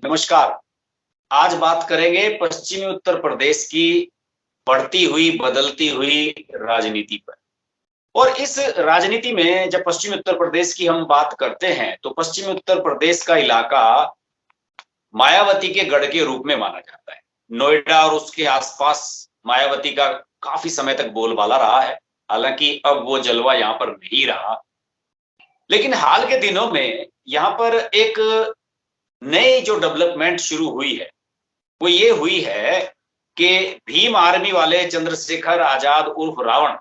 नमस्कार। आज बात करेंगे पश्चिमी उत्तर प्रदेश की बढ़ती हुई बदलती हुई राजनीति पर। और इस राजनीति में जब पश्चिमी उत्तर प्रदेश की हम बात करते हैं तो पश्चिमी उत्तर प्रदेश का इलाका मायावती के गढ़ के रूप में माना जाता है। नोएडा और उसके आसपास मायावती का काफी समय तक बोलबाला रहा है। हालांकि अब वो जलवा यहाँ पर नहीं रहा, लेकिन हाल के दिनों में यहाँ पर एक नई जो डेवलपमेंट शुरू हुई है वो ये हुई है कि भीम आर्मी वाले चंद्रशेखर आजाद उर्फ रावण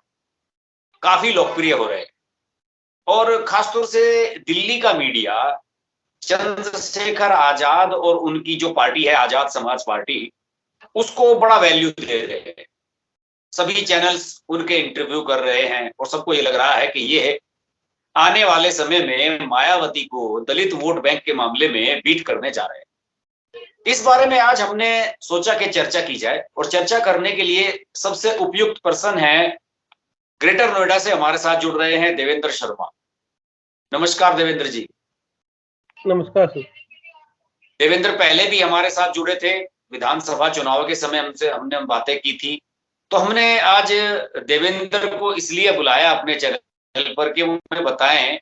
काफी लोकप्रिय हो रहे हैं। और खासतौर से दिल्ली का मीडिया चंद्रशेखर आजाद और उनकी जो पार्टी है आजाद समाज पार्टी, उसको बड़ा वैल्यू दे रहे हैं। सभी चैनल्स उनके इंटरव्यू कर रहे हैं और सबको ये लग रहा है कि ये आने वाले समय में मायावती को दलित वोट बैंक के मामले में बीट करने जा रहे हैं। इस बारे में आज हमने सोचा कि चर्चा की जाए, और चर्चा करने के लिए सबसे उपयुक्त पर्सन है, ग्रेटर नोएडा से हमारे साथ जुड़ रहे हैं देवेंद्र शर्मा। नमस्कार देवेंद्र जी। नमस्कार सर। देवेंद्र पहले भी हमारे साथ जुड़े थे, विधानसभा चुनाव के समय हमने बातें की थी। तो हमने आज देवेंद्र को इसलिए बुलाया अपने चैनल पर कि वो हमें बताएं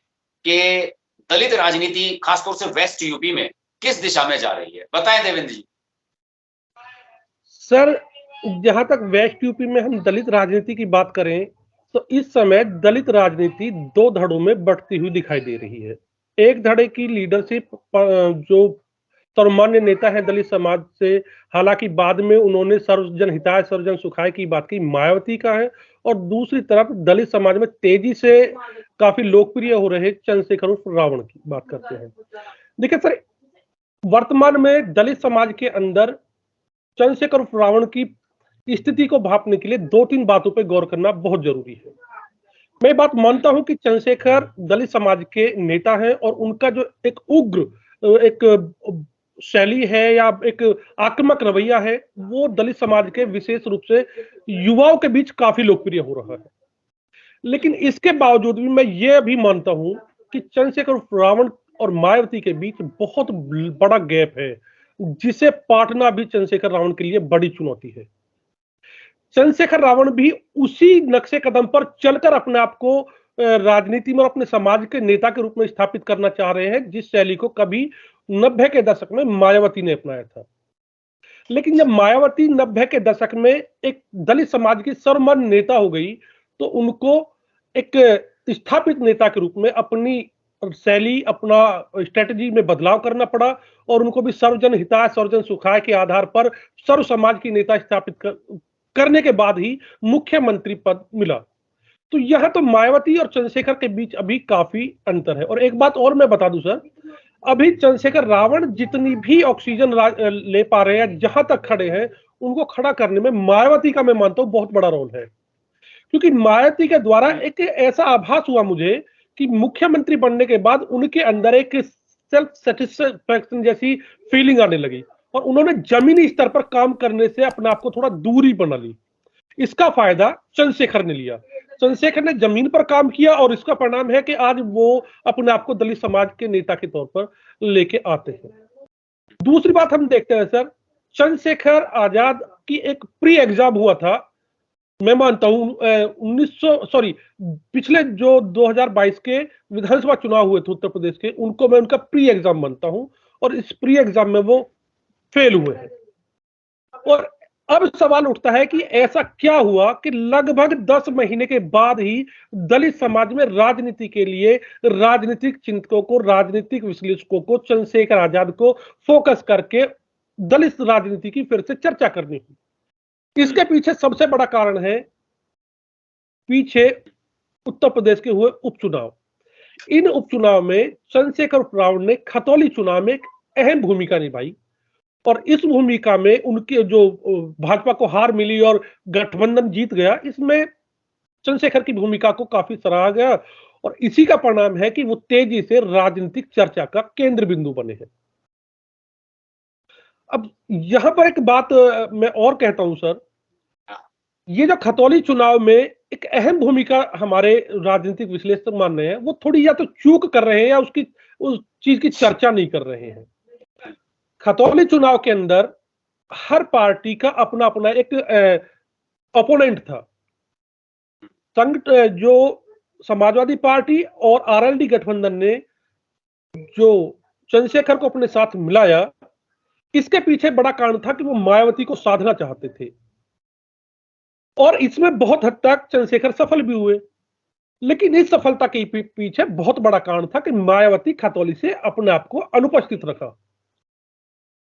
कि दलित राजनीति खासतौर से वेस्ट यूपी में किस दिशा में जा रही है। बताएं देवेंद्र जी। सर, जहां तक वेस्ट यूपी में हम दलित राजनीति की बात करें तो इस समय दलित राजनीति दो धड़ों में बढ़ती हुई दिखाई दे रही है। एक धड़े की लीडरशिप जो सर्वमान्य नेता है दलित समाज से, हालांकि बाद में उन्होंने सर्वजन हिताय सर्वजन सुखाय की बात की, मायावती का है। और दूसरी तरफ दलित समाज में तेजी से काफी लोकप्रिय हो रहे चंद्रशेखर उर्फ रावण की बात करते हैं। देखिए सर, वर्तमान में दलित समाज के अंदर चंद्रशेखर उर्फ रावण की स्थिति को भांपने के लिए दो तीन बातों पर गौर करना बहुत जरूरी है। मैं बात मानता हूं कि चंद्रशेखर दलित समाज के नेता हैं और उनका जो एक उग्र एक शैली है या एक आक्रामक रवैया है वो दलित समाज के विशेष रूप से युवाओं के बीच काफी लोकप्रिय हो रहा है। लेकिन इसके बावजूद भी मैं ये भी मानता हूं कि चंद्रशेखर उर्फ रावण और मायावती के बीच बहुत बड़ा गैप है, जिसे पाटना भी चंद्रशेखर रावण के लिए बड़ी चुनौती है। चंद्रशेखर रावण भी उसी नक्शे कदम पर चलकर अपने आप को राजनीति में अपने समाज के नेता के रूप में स्थापित करना चाह रहे हैं, जिस शैली को कभी 90 के दशक में मायावती ने अपनाया था। लेकिन जब मायावती 90 के दशक में एक दलित समाज की सर्वमान्य नेता हो गई तो उनको एक स्थापित नेता के रूप में अपनी शैली, अपना स्ट्रेटजी में बदलाव करना पड़ा और उनको भी सर्वजन हिताय सर्वजन सुखाय के आधार पर सर्व समाज की नेता स्थापित करने के बाद ही मुख्यमंत्री पद मिला। तो यह तो मायावती और चंद्रशेखर के बीच अभी काफी अंतर है। और एक बात और मैं बता दूं सर, अभी चंद्रशेखर रावण जितनी भी ऑक्सीजन ले पा रहे हैं, जहां तक खड़े हैं, उनको खड़ा करने में मायावती का मैं मानता हूं बहुत बड़ा रोल है। क्योंकि मायावती के द्वारा एक ऐसा आभास हुआ मुझे कि मुख्यमंत्री बनने के बाद उनके अंदर एक सेल्फ सेटिस्फैक्शन जैसी फीलिंग आने लगी और उन्होंने जमीनी स्तर पर काम करने से अपने आप को थोड़ा दूरी बना ली। इसका फायदा चंद्रशेखर ने लिया। चंद्रशेखर ने जमीन पर काम किया और इसका परिणाम है कि आज वो अपने आप को दलित समाज के नेता के तौर पर लेके आते हैं। दूसरी बात हम देखते हैं सर, चंद्रशेखर आजाद की एक प्री एग्जाम हुआ था। मैं मानता हूं पिछले जो 2022 के विधानसभा चुनाव हुए थे उत्तर प्रदेश के, उनको मैं उनका प्री एग्जाम मानता हूं और इस प्री एग्जाम में वो फेल हुए हैं। और अब सवाल उठता है कि ऐसा क्या हुआ कि लगभग 10 महीने के बाद ही दलित समाज में राजनीति के लिए राजनीतिक चिंतकों को, राजनीतिक विश्लेषकों को चंद्रशेखर आजाद को फोकस करके दलित राजनीति की फिर से चर्चा करनी हुई। इसके पीछे सबसे बड़ा कारण है पीछे उत्तर प्रदेश के हुए उपचुनाव। इन उपचुनाव में चंद्रशेखर रावण ने खतौली चुनाव में एक अहम भूमिका निभाई और इस भूमिका में उनके जो भाजपा को हार मिली और गठबंधन जीत गया, इसमें चंद्रशेखर की भूमिका को काफी सराहा गया और इसी का परिणाम है कि वो तेजी से राजनीतिक चर्चा का केंद्र बिंदु बने हैं। अब यहां पर एक बात मैं और कहता हूं सर, ये जो खतौली चुनाव में एक अहम भूमिका हमारे राजनीतिक विश्लेषक मान रहे हैं, वो थोड़ी या तो चूक कर रहे हैं या उस चीज की चर्चा नहीं कर रहे हैं। खतौली चुनाव के अंदर हर पार्टी का अपना अपना एक अपोनेंट था। जो समाजवादी पार्टी और आरएलडी गठबंधन ने जो चंद्रशेखर को अपने साथ मिलाया, इसके पीछे बड़ा कारण था कि वो मायावती को साधना चाहते थे और इसमें बहुत हद तक चंद्रशेखर सफल भी हुए। लेकिन इस सफलता के पीछे बहुत बड़ा कारण था कि मायावती खतौली से अपने आप को अनुपस्थित रखा।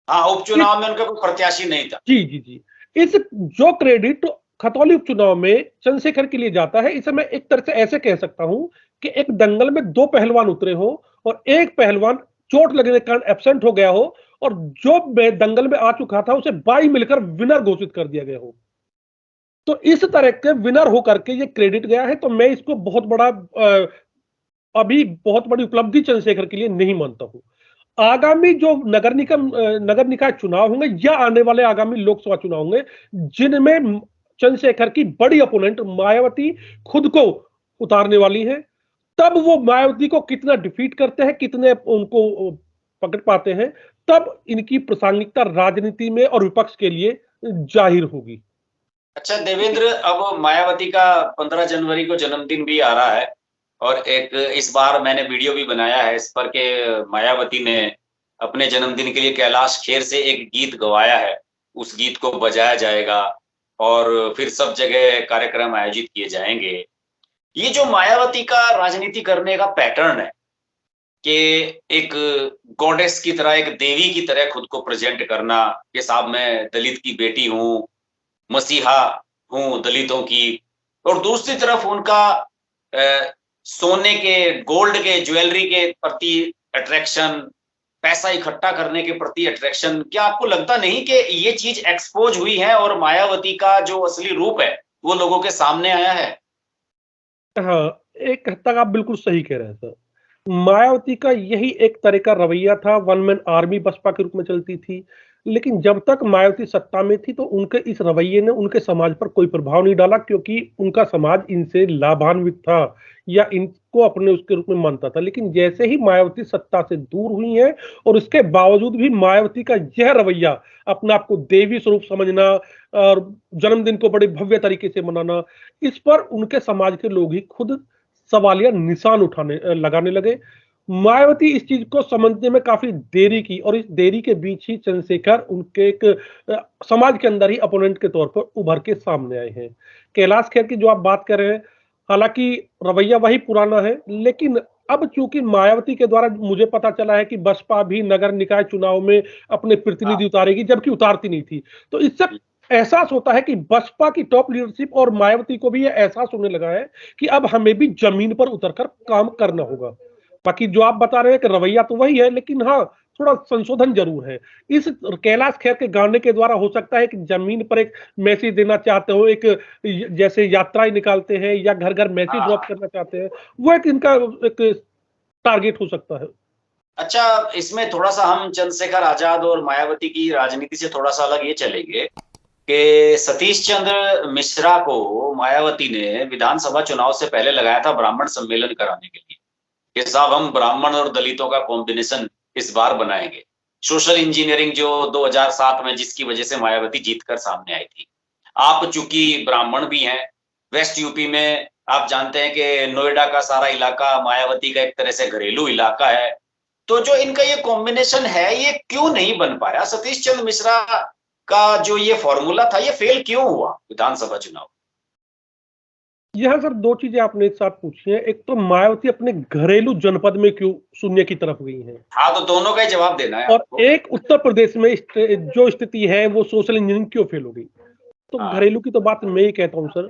हाँ, उपचुनाव में उनका कोई प्रत्याशी नहीं था। जी जी जी। इस जो क्रेडिट खतौली उपचुनाव में चंद्रशेखर के लिए जाता है, इसे मैं एक तरह से ऐसे कह सकता हूं कि एक दंगल में दो पहलवान उतरे हो और एक पहलवान चोट लगने के कारण एब्सेंट हो गया हो और जो दंगल में आ चुका था उसे बाई मिलकर विनर घोषित कर दिया गया हो। तो इस तरह के विनर होकर के ये क्रेडिट गया है, तो मैं इसको बहुत बड़ा अभी बहुत बड़ी उपलब्धि चंद्रशेखर के लिए नहीं मानता हूं। आगामी जो नगर निकाय चुनाव होंगे या आने वाले आगामी लोकसभा चुनाव होंगे, जिनमें चंद्रशेखर की बड़ी अपोनेंट मायावती खुद को उतारने वाली है, तब वो मायावती को कितना डिफीट करते हैं, कितने उनको पकड़ पाते हैं, तब इनकी प्रासंगिकता राजनीति में और विपक्ष के लिए जाहिर होगी। अच्छा देवेंद्र, अब मायावती का 15 जनवरी को जन्मदिन भी आ रहा है और एक इस बार मैंने वीडियो भी बनाया है इस पर के मायावती ने अपने जन्मदिन के लिए कैलाश खेर से एक गीत गवाया है। उस गीत को बजाया जाएगा और फिर सब जगह कार्यक्रम आयोजित किए जाएंगे। ये जो मायावती का राजनीति करने का पैटर्न है कि एक गॉडेस की तरह, एक देवी की तरह खुद को प्रेजेंट करना कि साहब मैं दलित की बेटी हूं, मसीहा हूं दलितों की, और दूसरी तरफ उनका सोने के, गोल्ड के, ज्वेलरी के प्रति अट्रैक्शन, पैसा इकट्ठा करने के प्रति अट्रैक्शन। क्या आपको लगता नहीं कि ये चीज एक्सपोज हुई है और मायावती का जो असली रूप है वो लोगों के सामने आया है? हाँ, एक हद तक आप बिल्कुल सही कह रहे हैं सर। मायावती का यही एक तरह का रवैया था, वन मैन आर्मी बसपा के रूप में चलती थी। लेकिन जब तक मायावती सत्ता में थी तो उनके इस रवैये ने उनके समाज पर कोई प्रभाव नहीं डाला, क्योंकि उनका समाज इनसे लाभान्वित था या इनको अपने उसके रूप में मानता था। लेकिन जैसे ही मायावती सत्ता से दूर हुई है और उसके बावजूद भी मायावती का यह रवैया, अपने आप को देवी स्वरूप समझना और जन्मदिन को बड़े भव्य तरीके से मनाना, इस पर उनके समाज के लोग ही खुद सवालिया निशान लगाने लगे। मायावती इस चीज को समझने में काफी देरी की और इस देरी के बीच ही चंद्रशेखर उनके एक समाज के अंदर ही अपोनेंट के तौर पर उभर के सामने आए हैं। कैलाश खेर की जो आप बात कर रहे हैं, हालांकि रवैया वही पुराना है, लेकिन अब चूंकि मायावती के द्वारा मुझे पता चला है कि बसपा भी नगर निकाय चुनाव में अपने प्रतिनिधि उतारेगी, जबकि उतारती नहीं थी, तो इससे एहसास होता है कि बसपा की टॉप लीडरशिप और मायावती को भी यह एहसास होने लगा है कि अब हमें भी जमीन पर उतरकर काम करना होगा। बाकी जो आप बता रहे हैं कि रवैया तो वही है, लेकिन हाँ, थोड़ा संशोधन जरूर है। इस कैलाश खेर के गाने के द्वारा हो सकता है कि जमीन पर एक मैसेज देना चाहते हो, एक जैसे यात्राएं निकालते हैं या घर घर मैसेज ड्रॉप करना चाहते हैं, वो एक इनका एक टारगेट हो सकता है। अच्छा, इसमें थोड़ा सा हम चंद्रशेखर आजाद और मायावती की राजनीति से थोड़ा सा अलग ये चलेंगे कि सतीश चंद्र मिश्रा को मायावती ने विधानसभा चुनाव से पहले लगाया था ब्राह्मण सम्मेलन कराने के लिए कि साहब हम ब्राह्मण और दलितों का कॉम्बिनेशन इस बार बनाएंगे। सोशल इंजीनियरिंग जो 2007 में जिसकी वजह से मायावती जीतकर सामने आई थी। आप चूंकि ब्राह्मण भी हैं, वेस्ट यूपी में आप जानते हैं कि नोएडा का सारा इलाका मायावती का एक तरह से घरेलू इलाका है, तो जो इनका ये कॉम्बिनेशन है ये क्यों नहीं बन पाया? सतीश चंद्र मिश्रा का जो ये फॉर्मूला था ये फेल क्यों हुआ विधानसभा चुनाव? यहाँ सर दो चीजें आपने एक साथ पूछी हैं। एक तो मायावती अपने घरेलू जनपद में क्यों शून्य की तरफ गई हैं, हाँ, तो दोनों का ही जवाब देना है और आपको। एक उत्तर प्रदेश में जो स्थिति है वो सोशल इंजीनियरिंग क्यों फेल हो गई। तो घरेलू की तो बात मैं ही कहता हूँ सर,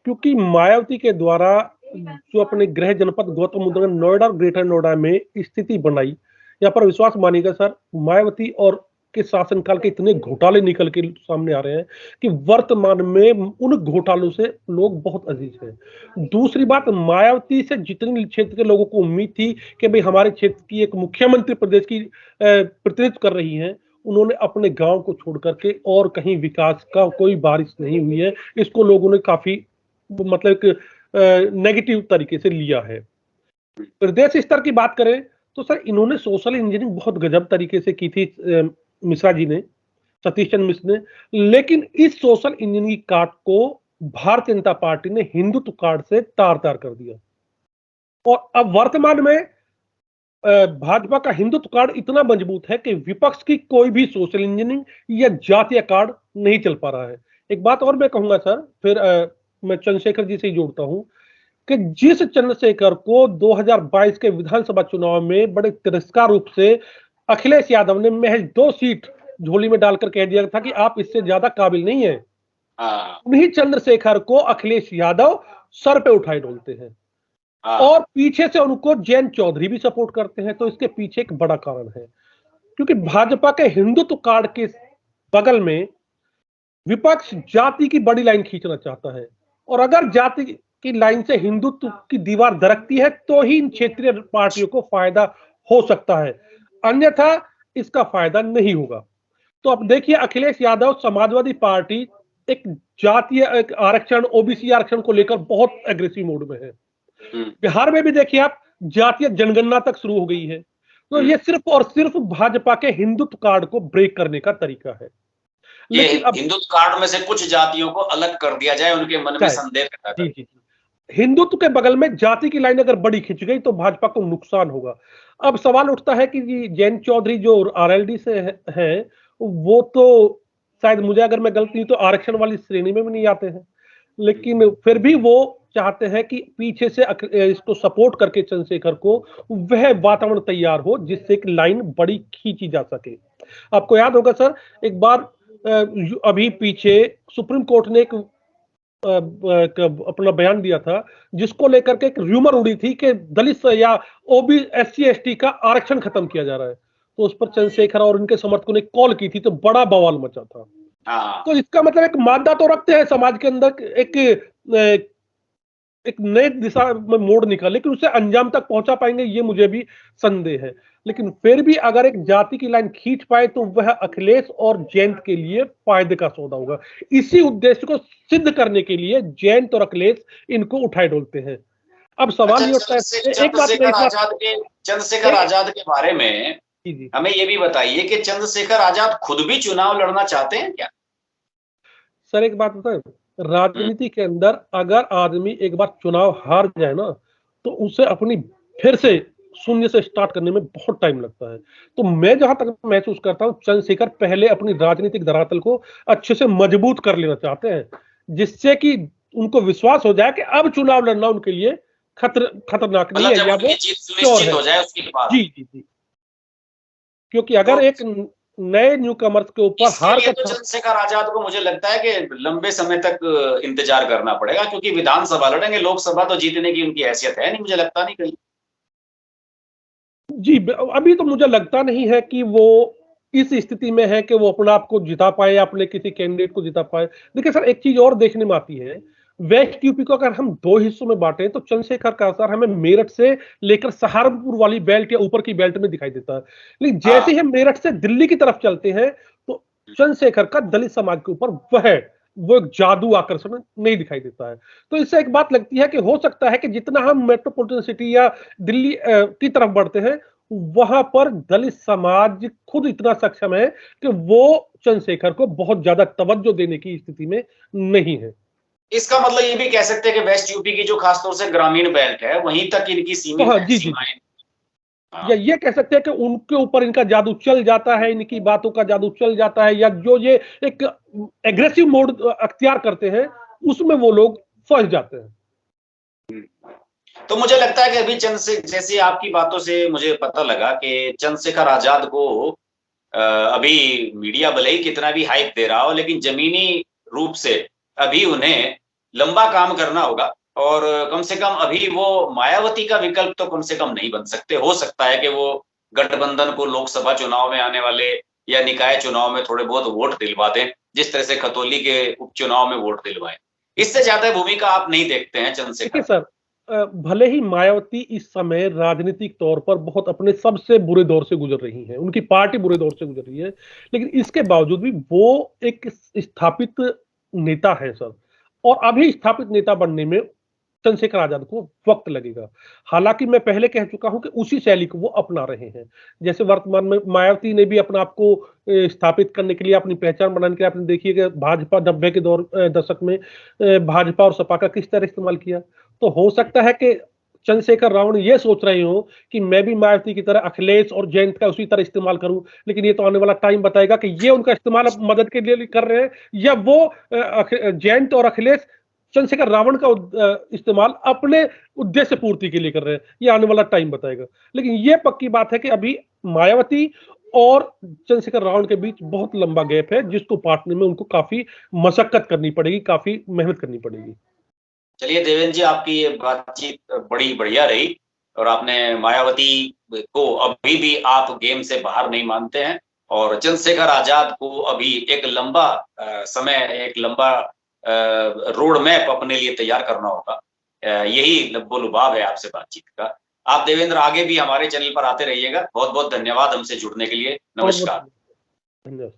क्योंकि मायावती के द्वारा जो अपने गृह जनपद गौतम बुद्ध नगर नोएडा और ग्रेटर नोएडा में स्थिति बनाई, यहाँ पर विश्वास मानिएगा सर, मायावती और के शासनकाल के इतने घोटाले निकल के सामने आ रहे हैं कि वर्तमान में उन घोटालों से लोग बहुत अजीज हैं। दूसरी बात, मायावती से जितने क्षेत्र के लोगों को उम्मीद थी कि भाई हमारे क्षेत्र की एक मुख्यमंत्री प्रदेश की प्रतिनिधित्व कर रही हैं, उन्होंने अपने गांव को छोड़ करके और कहीं विकास का कोई बारिश नहीं हुई है, इसको लोगों ने काफी मतलब एक नेगेटिव तरीके से लिया है। प्रदेश स्तर की बात करें तो सर इन्होंने सोशल इंजीनियरिंग बहुत गजब तरीके से की थी मिश्रा जी ने, सतीश चंद्र मिश्र ने। लेकिन इस सोशल इंजीनियरिंग कार्ड को भारतीय जनता पार्टी ने हिंदुत्व कार्ड से तार तार कर दिया। और अब वर्तमान में भाजपा का हिंदुत्व कार्ड इतना मजबूत है कि विपक्ष की कोई भी सोशल इंजीनियरिंग या जातीय कार्ड नहीं चल पा रहा है। एक बात और मैं कहूंगा सर, फिर मैं चंद्रशेखर जी से ही जोड़ता हूं कि जिस चंद्रशेखर को 2022 के विधानसभा चुनाव में बड़े तिरस्कार रूप से अखिलेश यादव ने महज 2 सीट झोली में डालकर कह दिया था कि आप इससे ज्यादा काबिल नहीं है, उन्हीं चंद्रशेखर को अखिलेश यादव सर पे उठाए डोलते हैं और पीछे से उनको जयंत चौधरी भी सपोर्ट करते हैं। तो इसके पीछे एक बड़ा कारण है, क्योंकि भाजपा के हिंदुत्व कार्ड के बगल में विपक्ष जाति की बड़ी लाइन खींचना चाहता है, और अगर जाति की लाइन से हिंदुत्व की दीवार दरकती है तो ही इन क्षेत्रीय पार्टियों को फायदा हो सकता है, अन्यथा इसका फायदा नहीं होगा। तो अब देखिए, अखिलेश यादव समाजवादी पार्टी एक जातीय आरक्षण, ओबीसी आरक्षण को लेकर बहुत एग्रेसिव मोड में है। बिहार में भी देखिए आप, जातीय जनगणना तक शुरू हो गई है। तो ये सिर्फ और सिर्फ भाजपा के हिंदुत्व कार्ड को ब्रेक करने का तरीका है। लेकिन अब हिंदुत्व कार्ड में से कुछ जातियों को अलग कर दिया जाए, उनके मन में संदेह पैदा कर। जी, हिंदुत्व के बगल में जाति की लाइन अगर बड़ी खिंच गई तो भाजपा को नुकसान होगा। अब सवाल उठता है कि जयंत चौधरी जो आरएलडी से है, वो तो शायद, मुझे अगर मैं गलत नहीं तो आरक्षण वाली श्रेणी में भी नहीं आते हैं, लेकिन फिर भी वो चाहते हैं कि पीछे से इसको सपोर्ट करके चंद्रशेखर को वह वातावरण तैयार हो जिससे एक लाइन बड़ी खींची जा सके। आपको याद होगा सर, एक बार अभी पीछे सुप्रीम कोर्ट ने एक अपना बयान दिया था जिसको लेकर के एक र्यूमर उड़ी थी कि दलित या ओबी एससी एसटी का आरक्षण खत्म किया जा रहा है। तो उस पर चंद्रशेखर और उनके समर्थकों ने कॉल की थी तो बड़ा बवाल मचा था। तो इसका मतलब एक मादा तो रखते हैं समाज के अंदर, एक नए दिशा में मोड़ निकाल, लेकिन उसे अंजाम तक पहुंचा पाएंगे ये मुझे भी संदेह है। लेकिन फिर भी अगर एक जाति की लाइन खींच पाए तो वह अखिलेश और जयंत के लिए फायदे का सौदा होगा। इसी उद्देश्य को सिद्ध करने के लिए जयंत और अखिलेश इनको उठाए डोलते हैं। अब सवाल ये उठता है, एक बात चंद्रशेखर आजाद के बारे में हमें ये भी बताइए कि चंद्रशेखर आजाद खुद भी चुनाव लड़ना चाहते हैं क्या? सर एक बात बताएं, राजनीति के अंदर अगर आदमी एक बार चुनाव हार जाए ना तो उसे अपनी फिर से शून्य से स्टार्ट करने में बहुत टाइम लगता है। तो मैं जहां तक महसूस करता हूं, चंद्रशेखर पहले अपनी राजनीतिक धरातल को अच्छे से मजबूत कर लेना चाहते हैं, जिससे कि उनको विश्वास हो जाए कि अब चुनाव लड़ना उनके लिए खतरनाक नहीं है, या वो सुनिश्चित हो जाए उसके बाद। जी जी जी, क्योंकि अगर एक नए न्यू कमर्स के ऊपर हार कर, तो चंद्रशेखर आजाद को मुझे लगता है कि लंबे समय तक इंतजार करना पड़ेगा, क्योंकि विधानसभा लड़ेंगे, लोकसभा तो जीतने की उनकी हैसियत है नहीं, मुझे लगता नहीं कहीं। जी, अभी तो मुझे लगता नहीं है कि वो इस स्थिति में है कि वो अपने आप को जिता पाए या अपने किसी कैंडिडेट को जिता पाए। देखिए सर, एक चीज और देखने में आती है, वेस्ट यूपी को अगर हम 2 हिस्सों में बांटे तो चंद्रशेखर का असर हमें मेरठ से लेकर सहारनपुर वाली बेल्ट या ऊपर की बेल्ट में दिखाई देता है, लेकिन जैसे ही हम मेरठ से दिल्ली की तरफ चलते हैं तो चंद्रशेखर का दलित समाज के ऊपर वो एक जादू आकर्षण नहीं दिखाई देता है। तो इससे एक बात लगती है कि हो सकता है कि जितना हम मेट्रोपॉलिटन सिटी या दिल्ली की तरफ बढ़ते हैं वहां पर दलित समाज खुद इतना सक्षम है कि वो चंद्रशेखर को बहुत ज्यादा तवज्जो देने की स्थिति में नहीं है। इसका मतलब ये भी कह सकते हैं कि वेस्ट यूपी की जो खासतौर से ग्रामीण बेल्ट है वहीं तक इनकी सीमाएं, या ये कह सकते हैं कि उनके ऊपर इनका जादू चल जाता है, इनकी बातों का जादू चल जाता है, या जो ये एक एग्रेसिव मोड अख्तियार करते हैं उसमें वो लोग फंस जाते हैं। तो मुझे लगता है कि अभी जैसे आपकी बातों से मुझे पता लगा कि चंद्रशेखर आजाद को अभी मीडिया भले ही कितना भी हाइप दे रहा हो, लेकिन जमीनी रूप से अभी उन्हें लंबा काम करना होगा, और कम से कम अभी वो मायावती का विकल्प तो कम से कम नहीं बन सकते। हो सकता है कि वो गठबंधन को लोकसभा चुनाव में आने वाले या निकाय चुनाव में थोड़े बहुत वोट दिलवा दें, जिस तरह से खतौली के उपचुनाव में वोट दिलवाएं। इससे ज्यादा भूमिका आप नहीं देखते हैं चंद्रशेखर? सर, भले ही मायावती इस समय राजनीतिक तौर पर बहुत अपने सबसे बुरे दौर से गुजर रही हैं, उनकी पार्टी बुरे दौर से गुजर रही है, लेकिन इसके बावजूद भी वो एक स्थापित नेता है सर, और अभी स्थापित नेता बनने में चंद्रशेखर आजाद को वक्त लगेगा। हालांकि मैं पहले कह चुका हूं कि उसी शैली को वो अपना रहे हैं। जैसे वर्तमान में मायावती ने भी अपने आप को स्थापित करने के लिए, अपनी पहचान बनाने के लिए, आपने देखिए कि भाजपा 90 के दशक में भाजपा और सपा का किस तरह इस्तेमाल किया। तो हो सकता है कि चंद्रशेखर रावण ये सोच रहे हो कि मैं भी मायावती की तरह अखिलेश और जयंत का उसी तरह इस्तेमाल करूं, लेकिन ये तो आने वाला टाइम बताएगा कि ये उनका इस्तेमाल अब मदद के लिए कर रहे हैं, या वो जयंत और अखिलेश चंद्रशेखर रावण का इस्तेमाल अपने उद्देश्य पूर्ति के लिए कर रहे हैं। ये आने वाला टाइम बताएगा। लेकिन ये पक्की बात है कि अभी मायावती और चंद्रशेखर रावण के बीच बहुत लंबा गैप है, जिसको पाटने में उनको काफी मशक्कत करनी पड़ेगी, काफी मेहनत करनी पड़ेगी। चलिए देवेंद्र जी, आपकी ये बातचीत बड़ी बढ़िया रही और आपने मायावती को अभी भी आप गेम से बाहर नहीं मानते हैं और चंद्रशेखर आजाद को अभी एक लंबा समय, एक लंबा रोड मैप अपने लिए तैयार करना होगा। यही लब्बो लुभाव है आपसे बातचीत का। आप देवेंद्र आगे भी हमारे चैनल पर आते रहिएगा। बहुत बहुत धन्यवाद हमसे जुड़ने के लिए। बहुत बहुत नमस्कार। धन्यवाद।